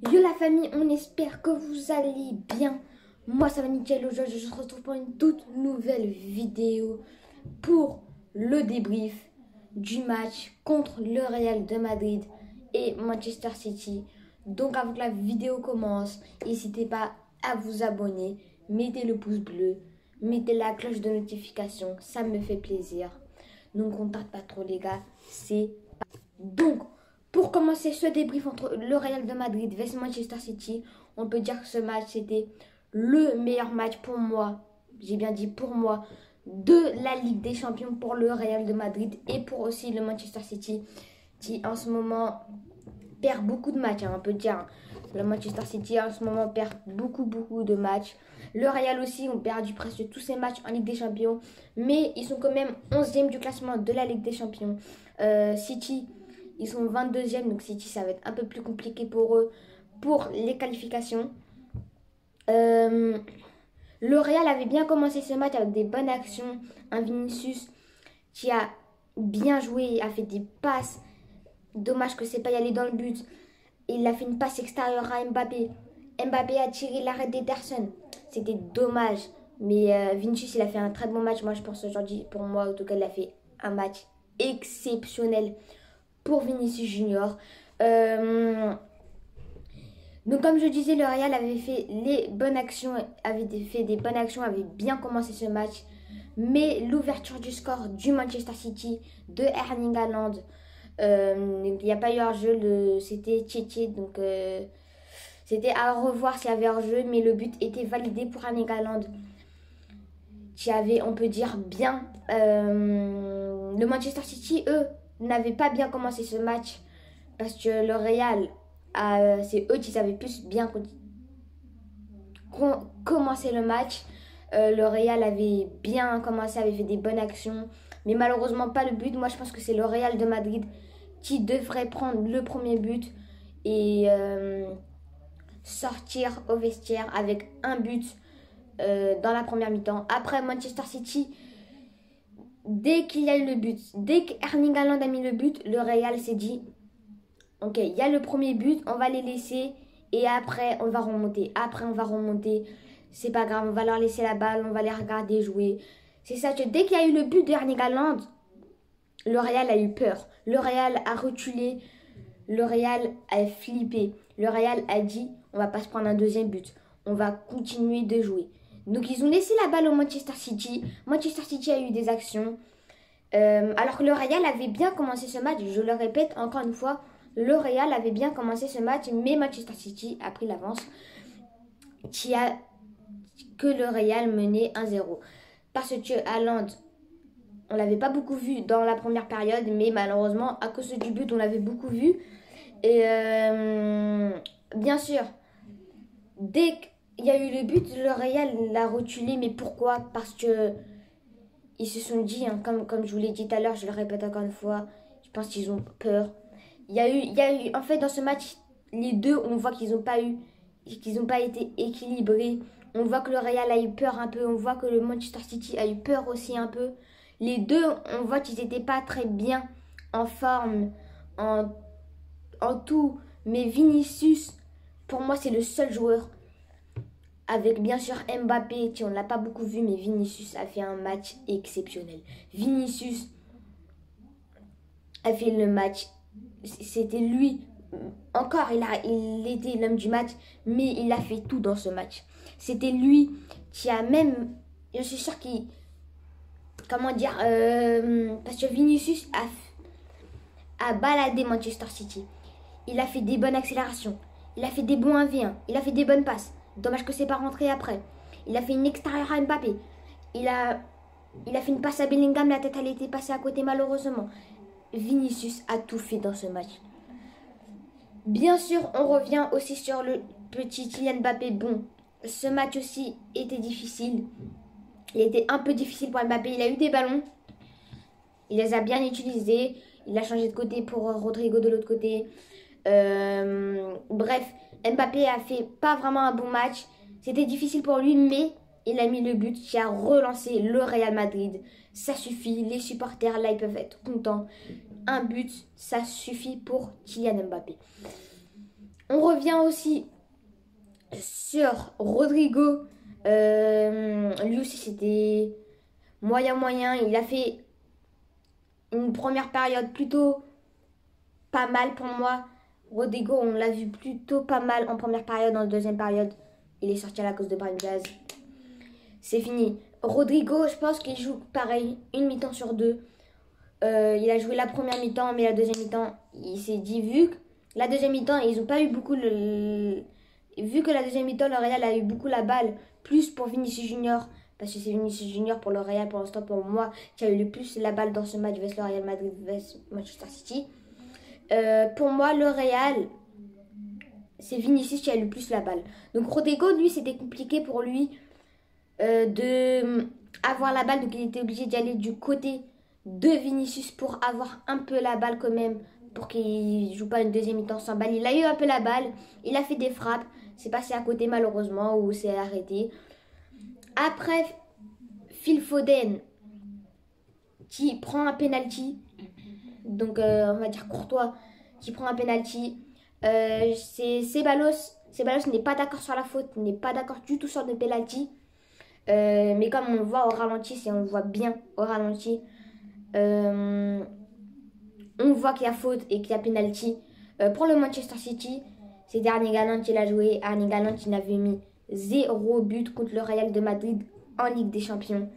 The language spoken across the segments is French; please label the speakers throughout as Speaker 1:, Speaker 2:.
Speaker 1: Yo la famille, on espère que vous allez bien. Moi ça va nickel, aujourd'hui je se retrouve pour une toute nouvelle vidéo pour le débrief du match contre le Real de Madrid et Manchester City. Donc avant que la vidéo commence, n'hésitez pas à vous abonner, mettez le pouce bleu, mettez la cloche de notification, ça me fait plaisir. Donc on ne tarde pas trop les gars, c'est parti. Donc pour commencer ce débrief entre le Real de Madrid vs Manchester City, on peut dire que ce match c'était le meilleur match pour moi, j'ai bien dit pour moi, de la Ligue des Champions pour le Real de Madrid et pour aussi le Manchester City qui en ce moment perd beaucoup de matchs, on peut dire. Le Manchester City en ce moment perd beaucoup de matchs. Le Real aussi ont perdu presque tous ses matchs en Ligue des Champions, mais ils sont quand même 11e du classement de la Ligue des Champions. City, ils sont 22e, donc City ça va être un peu plus compliqué pour eux pour les qualifications. Le Real avait bien commencé ce match avec des bonnes actions. Un Vinicius qui a bien joué, a fait des passes. Dommage que c'est pas y aller dans le but. Il a fait une passe extérieure à Mbappé. Mbappé a tiré l'arrêt d'Ederson. C'était dommage. Mais Vinicius, il a fait un très bon match. Moi, je pense aujourd'hui, pour moi, en tout cas, il a fait un match exceptionnel pour Vinicius Junior. Donc comme je disais, le Real avait fait les bonnes actions, avait fait des bonnes actions, avait bien commencé ce match. Mais l'ouverture du score du Manchester City de Erling Haaland, il n'y a pas eu hors-jeu, c'était Tchétché, donc c'était à revoir s'il y avait hors-jeu, mais le but était validé pour Erling Haaland, qui avait, on peut dire, bien. Le Manchester City, eux, n'avaient pas bien commencé ce match, parce que le Real, c'est eux qui avaient plus bien commencé le match. Le Real avait bien commencé, avait fait des bonnes actions, mais malheureusement pas le but. Moi je pense que c'est le Real de Madrid qui devrait prendre le premier but et sortir au vestiaire avec un but dans la première mi-temps. Après Manchester City, dès qu'il y a eu le but, dès qu'Erling Haaland a mis le but, le Real s'est dit ok, il y a le premier but, on va les laisser et après on va remonter. Après on va remonter, c'est pas grave, on va leur laisser la balle, on va les regarder jouer. C'est ça que dès qu'il y a eu le but d'Erling Haaland, le Real a eu peur. Le Real a reculé, le Real a flippé. Le Real a dit on va pas se prendre un deuxième but, on va continuer de jouer. Donc ils ont laissé la balle au Manchester City. Manchester City a eu des actions. Alors que le Real avait bien commencé ce match, je le répète encore une fois, le Real avait bien commencé ce match, mais Manchester City a pris l'avance que le Real menait 1-0. Parce que Haaland, on l'avait pas beaucoup vu dans la première période, mais malheureusement, à cause du but, on l'avait beaucoup vu. Et bien sûr, dès qu'il y a eu le but, le Real l'a reculé, mais pourquoi? Parce que ils se sont dit, hein, comme je vous l'ai dit tout à l'heure, je le répète encore une fois, je pense qu'ils ont peur. Il y a eu, en fait, dans ce match, les deux, on voit qu'ils n'ont pas été équilibrés. On voit que le Real a eu peur un peu, on voit que le Manchester City a eu peur aussi un peu. Les deux, on voit qu'ils n'étaient pas très bien en forme, en tout. Mais Vinicius, pour moi, c'est le seul joueur, avec bien sûr Mbappé, qui on ne l'a pas beaucoup vu, mais Vinicius a fait un match exceptionnel. Vinicius a fait le match, c'était lui. Encore, il était l'homme du match, mais il a fait tout dans ce match. C'était lui qui a même, je suis sûre qu'il, comment dire, parce que Vinicius a baladé Manchester City. Il a fait des bonnes accélérations, il a fait des bons 1v1, il a fait des bonnes passes. Dommage que c'est pas rentré après. Il a fait une extérieure à Mbappé. Il a fait une passe à Bellingham, la tête elle était passée à côté malheureusement. Vinicius a tout fait dans ce match. Bien sûr, on revient aussi sur le petit Kylian Mbappé. Bon, ce match aussi était difficile. Il était un peu difficile pour Mbappé. Il a eu des ballons. Il les a bien utilisés. Il a changé de côté pour Rodrigo de l'autre côté. Bref, Mbappé a fait pas vraiment un bon match. C'était difficile pour lui, mais il a mis le but qui a relancé le Real Madrid. Ça suffit. Les supporters, là, ils peuvent être contents. Un but, ça suffit pour Kylian Mbappé. On revient aussi sur Rodrigo. Lui aussi, c'était moyen. Il a fait une première période plutôt pas mal pour moi. Rodrigo, on l'a vu plutôt pas mal en première période. En deuxième période, il est sorti à la cause de Brahim Diaz. C'est fini. Rodrigo, je pense qu'il joue pareil, une mi-temps sur deux. Il a joué la première mi-temps, mais la deuxième mi-temps, il s'est dit, vu que la deuxième mi-temps, ils n'ont pas eu beaucoup vu que la deuxième mi-temps, le Real a eu beaucoup la balle, plus pour Vinicius Junior, parce que c'est Vinicius Junior pour le Real, pour l'instant, pour moi, qui a eu le plus la balle dans ce match vers le Real Madrid, vers Manchester City. Pour moi, le Real, c'est Vinicius qui a eu le plus la balle. Donc Rodrigo, lui, c'était compliqué pour lui de avoir la balle, donc il était obligé d'y aller du côté de Vinicius pour avoir un peu la balle quand même, pour qu'il joue pas une deuxième mi-temps sans balle. Il a eu un peu la balle, il a fait des frappes, c'est passé à côté malheureusement ou c'est arrêté. Après, Phil Foden qui prend un penalty, donc on va dire Courtois qui prend un penalty. C'est Ceballos n'est pas d'accord sur la faute, n'est pas d'accord du tout sur le penalty. Mais comme on le voit au ralenti, si on le voit bien au ralenti, on voit qu'il y a faute et qu'il y a penalty. Pour le Manchester City, c'est Erling Haaland qui l'a joué. Erling Haaland qui n'avait mis 0 but contre le Real de Madrid en Ligue des Champions.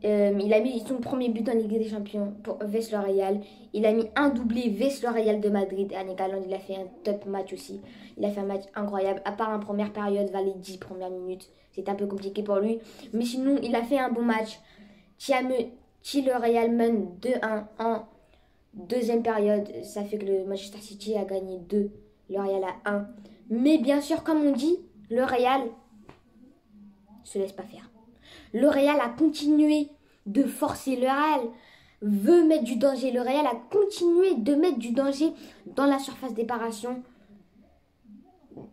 Speaker 1: Il a mis son premier but en Ligue des Champions vers le Real. Il a mis un doublé vers le Real de Madrid. Erling Haaland, il a fait un top match aussi. Il a fait un match incroyable. À part en première période, vers les 10 premières minutes, c'était un peu compliqué pour lui. Mais sinon, il a fait un bon match. Qui le Real mène 2-1 en deuxième période. Ça fait que le Manchester City a gagné 2. Le Real a 1. Mais bien sûr, comme on dit, le Real se laisse pas faire. Le Real a continué de forcer. Le Real veut mettre du danger. Le Real a continué de mettre du danger dans la surface d'éparation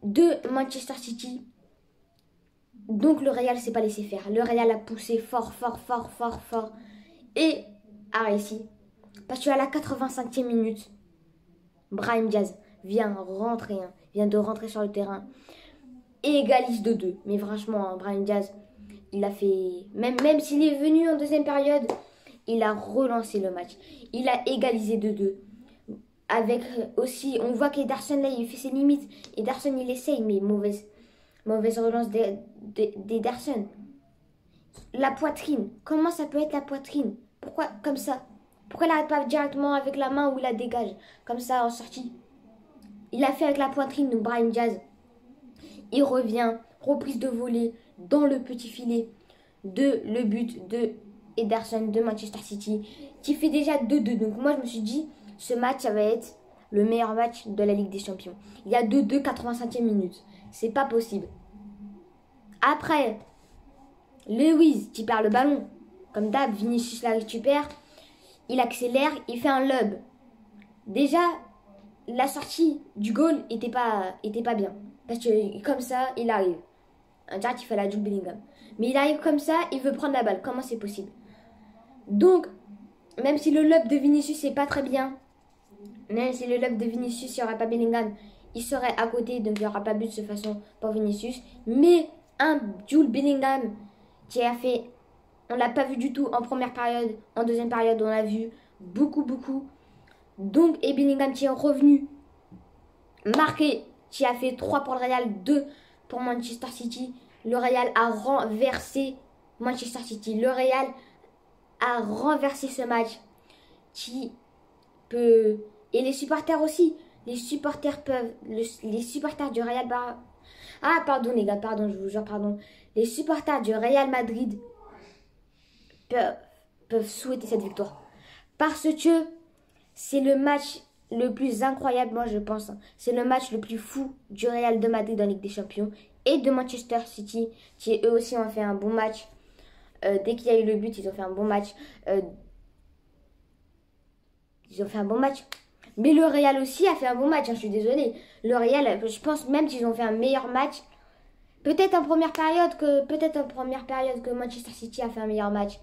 Speaker 1: de Manchester City. Donc le Real s'est pas laissé faire. Le Real a poussé fort et a réussi. Parce qu'à la 85e minute, Brahim Diaz vient de rentrer sur le terrain et égalise 2-2. Mais franchement, Brahim Diaz, il a fait... Même s'il est venu en deuxième période, il a relancé le match. Il a égalisé 2-2. Avec aussi, on voit qu'Ederson là, il fait ses limites. Ederson, il essaye, mais mauvaise relance d'Ederson. La poitrine. Comment ça peut être la poitrine? Pourquoi comme ça? Pourquoi il n'arrête pas directement avec la main ou il la dégage? Comme ça, en sortie. Il a fait avec la poitrine, donc Brahim Diaz. Il revient, reprise de volée dans le petit filet de le but de Ederson de Manchester City qui fait déjà 2-2. Donc moi je me suis dit, ce match ça va être le meilleur match de la Ligue des Champions. Il y a 2-2 85e minute. C'est pas possible. Après, Lewis qui perd le ballon. Comme d'hab, Vinicius la récupère. Il accélère, il fait un lob. Déjà, la sortie du goal était pas bien. Parce que comme ça, il arrive. Un direct, il fait la Jude Bellingham. Mais il arrive comme ça, il veut prendre la balle. Comment c'est possible? Donc, même si le lob de Vinicius c'est pas très bien, même si le lob de Vinicius, il n'y aurait pas Bellingham, il serait à côté, donc il n'y aura pas but de cette façon pour Vinicius. Mais un Jude Bellingham qui a fait, on l'a pas vu du tout en première période, en deuxième période, on l'a vu beaucoup. Donc, et Bellingham qui est revenu, marqué, qui a fait 3 pour le Real, 2 pour Manchester City. Le Real a renversé Manchester City. Le Real a renversé ce match qui peut... Et les supporters aussi. Les supporters du Real... Ah, pardon les gars, pardon, je vous jure, pardon. Les supporters du Real Madrid peuvent souhaiter cette victoire. Parce que c'est le match le plus incroyable, moi je pense. C'est le match le plus fou du Real de Madrid en Ligue des Champions et de Manchester City, qui eux aussi ont fait un bon match. Dès qu'il y a eu le but, ils ont fait un bon match. Mais le Real aussi a fait un bon match, hein, je suis désolée. Le Real, je pense même qu'ils ont fait un meilleur match. Peut-être en première période que Manchester City a fait un meilleur match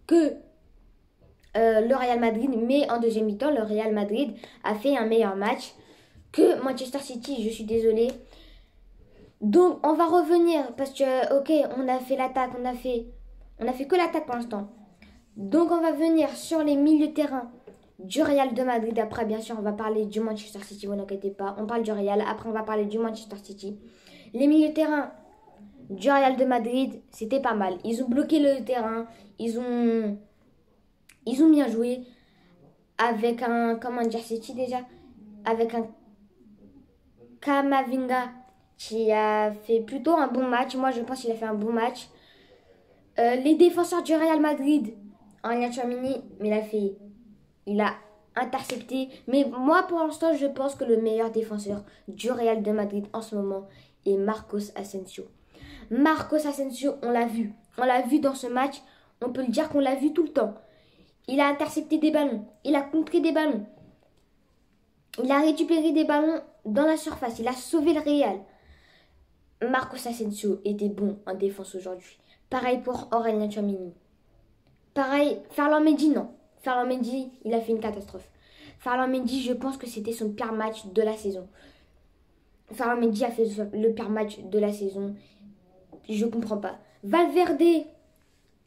Speaker 1: que le Real Madrid. Mais en deuxième mi-temps, le Real Madrid a fait un meilleur match que Manchester City, je suis désolée. Donc, on va revenir parce que, ok, on a fait l'attaque, on a fait que l'attaque pour l'instant. Donc, on va venir sur les milieux de terrain du Real de Madrid. Après, bien sûr, on va parler du Manchester City, vous n'inquiétez pas. On parle du Real, après, on va parler du Manchester City. Les milieux de terrain du Real de Madrid, c'était pas mal. Ils ont bloqué le terrain, ils ont bien joué avec un, comment dire, City déjà, avec un Camavinga qui a fait plutôt un bon match. Moi, je pense qu'il a fait un bon match. Les défenseurs du Real Madrid, Aurélien Tchouaméni, mais il a intercepté. Mais moi, pour l'instant, je pense que le meilleur défenseur du Real de Madrid en ce moment est Marcos Asensio. Marcos Asensio, on l'a vu. On l'a vu dans ce match. On peut le dire qu'on l'a vu tout le temps. Il a intercepté des ballons. Il a contré des ballons. Il a récupéré des ballons dans la surface. Il a sauvé le Real. Marcos Asensio était bon en défense aujourd'hui. Pareil pour Aurélien Tchouaméni. Pareil, Ferland Mendy, non. Ferland Mendy, il a fait une catastrophe. Ferland Mendy, je pense que c'était son pire match de la saison. Ferland Mendy a fait le pire match de la saison. Je comprends pas. Valverde,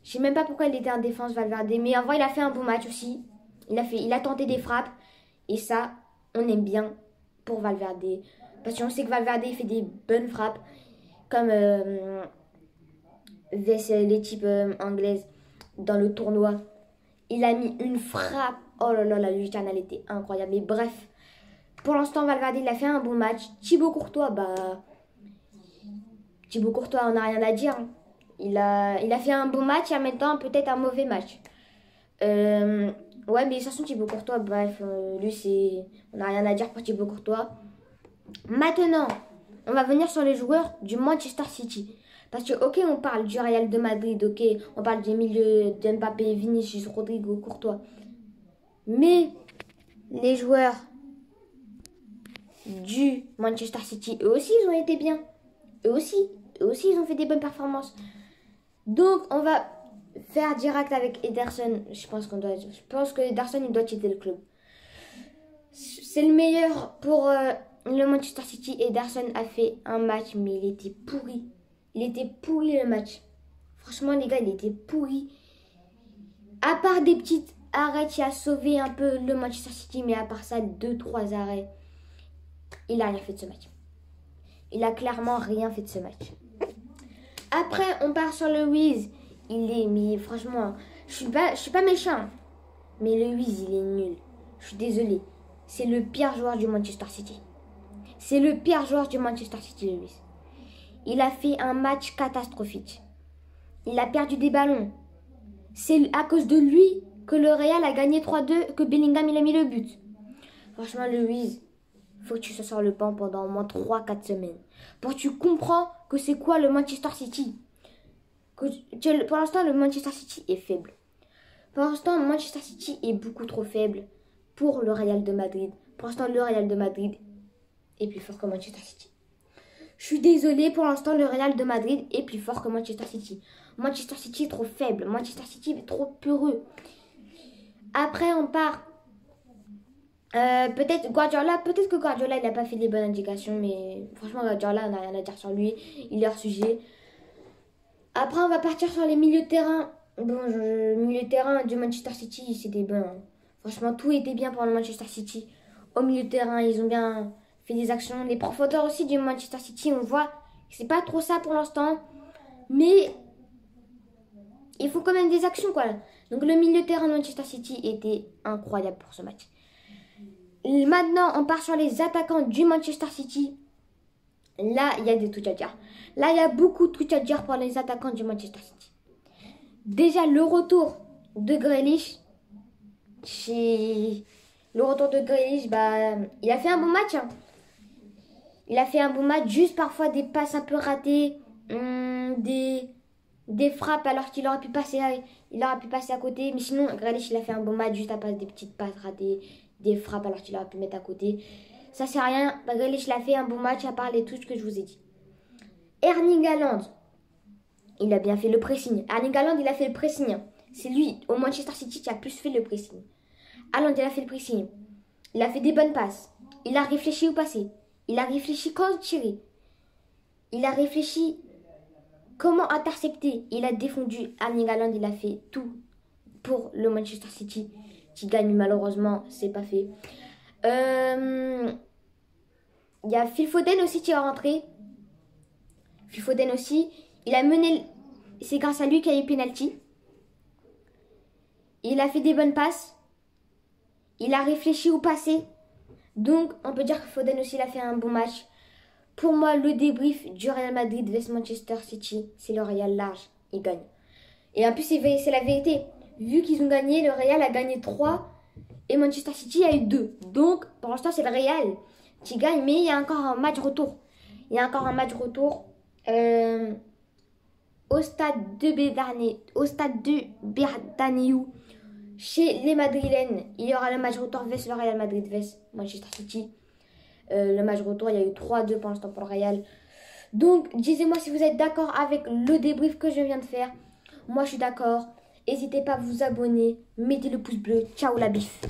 Speaker 1: je sais même pas pourquoi il était en défense, Valverde. Mais en vrai, il a fait un bon match aussi. Il a tenté des frappes. Et ça, on aime bien pour Valverde. Parce qu'on sait que Valverde fait des bonnes frappes. Comme l'équipe anglaise dans le tournoi. Il a mis une frappe. Oh là là, la lucarne, elle était incroyable. Mais bref, pour l'instant, Valverde, il a fait un bon match. Thibaut Courtois, Thibaut Courtois, on n'a rien à dire. Il a fait un bon match et en même temps, peut-être un mauvais match. Ouais, mais de toute façon, Thibaut Courtois, bref, lui, on n'a rien à dire pour Thibaut Courtois. Maintenant, on va venir sur les joueurs du Manchester City. Parce que, ok, on parle du Real de Madrid, ok, on parle des milieux d'Mbappé, Vinicius, Rodrigo, Courtois. Mais les joueurs du Manchester City, eux aussi, ils ont été bien. Eux aussi, ils ont fait des bonnes performances. Donc, on va faire direct avec Ederson. Je pense que Ederson, il doit quitter le club. C'est le meilleur pour le Manchester City. Ederson a fait un match, mais il était pourri. Il était pourri le match. Franchement, les gars, il était pourri. À part des petites arrêts qui a sauvé un peu le Manchester City, mais à part ça, 2-3 arrêts, il a rien fait de ce match. Il a clairement rien fait de ce match. Après, on part sur le Wiz. Mais franchement, je suis pas méchant. Mais le Wiz, il est nul. Je suis désolée. C'est le pire joueur du Manchester City. C'est le pire joueur du Manchester City, le Wiz. Il a fait un match catastrophique. Il a perdu des ballons. C'est à cause de lui que le Real a gagné 3-2, que Bellingham il a mis le but. Franchement, le Wiz, faut que tu sois sur le banc pendant au moins 3-4 semaines. Pour que tu comprends que c'est quoi le Manchester City. Pour l'instant, le Manchester City est faible. Pour l'instant, Manchester City est beaucoup trop faible pour le Real de Madrid. Pour l'instant, le Real de Madrid est plus fort que Manchester City. Je suis désolée, pour l'instant, le Real de Madrid est plus fort que Manchester City. Manchester City est trop faible. Manchester City est trop peureux. Après, on part. Peut-être que Guardiola, il n'a pas fait les bonnes indications. Mais franchement, Guardiola, on n'a rien à dire sur lui. Il est hors sujet. Après, on va partir sur les milieux de terrain. Bon, le milieu de terrain du Manchester City, c'était bien. Franchement, tout était bien pour le Manchester City. Au milieu de terrain, ils ont bien fait des actions. Les profondeurs aussi du Manchester City, on voit que c'est pas trop ça pour l'instant. Mais il faut quand même des actions, quoi. Donc, le milieu de terrain de Manchester City était incroyable pour ce match. Et maintenant, on part sur les attaquants du Manchester City. Là, il y a des trucs à dire. Là, il y a beaucoup de trucs à dire pour les attaquants du Manchester City. Déjà, le retour de Grealish. Le retour de Grealish, il a fait un bon match. Hein. Il a fait un bon match, juste parfois des passes un peu ratées, des frappes alors qu'il aurait pu passer à côté. Mais sinon, Grealish, il a fait un bon match, juste à passer des petites passes ratées, des frappes alors qu'il aurait pu mettre à côté. Ça, c'est rien. Grealish, il a fait un bon match à part les trucs que je vous ai dit. Erling Haaland, il a bien fait le pressing. Erling Haaland, il a fait le pressing. C'est lui, au Manchester City, qui a plus fait le pressing. Haaland, il a fait le pressing. Il a fait des bonnes passes. Il a réfléchi au passé. Il a réfléchi quand tirer. Il a réfléchi comment intercepter. Il a défendu Erling Haaland. Il a fait tout pour le Manchester City qui gagne. Malheureusement, c'est pas fait. Il y a Phil Foden aussi qui est rentré. Phil Foden aussi. Il a mené. C'est grâce à lui qu'il y a eu penalty. Il a fait des bonnes passes. Il a réfléchi au passé. Donc, on peut dire que Foden aussi il a fait un bon match. Pour moi, le débrief du Real Madrid vs Manchester City, c'est le Real large. Il gagne. Et en plus, c'est la vérité. Vu qu'ils ont gagné, le Real a gagné 3 et Manchester City a eu 2. Donc, pour l'instant, c'est le Real qui gagne. Mais il y a encore un match retour. Il y a encore un match retour au stade de Bernabéu. Chez les Madrilènes, il y aura le match retour vs le Real Madrid vs Manchester City. Le match retour, il y a eu 3-2 pour l'instant pour le Real. Donc, dites-moi si vous êtes d'accord avec le débrief que je viens de faire. Moi, je suis d'accord. N'hésitez pas à vous abonner. Mettez le pouce bleu. Ciao la bif.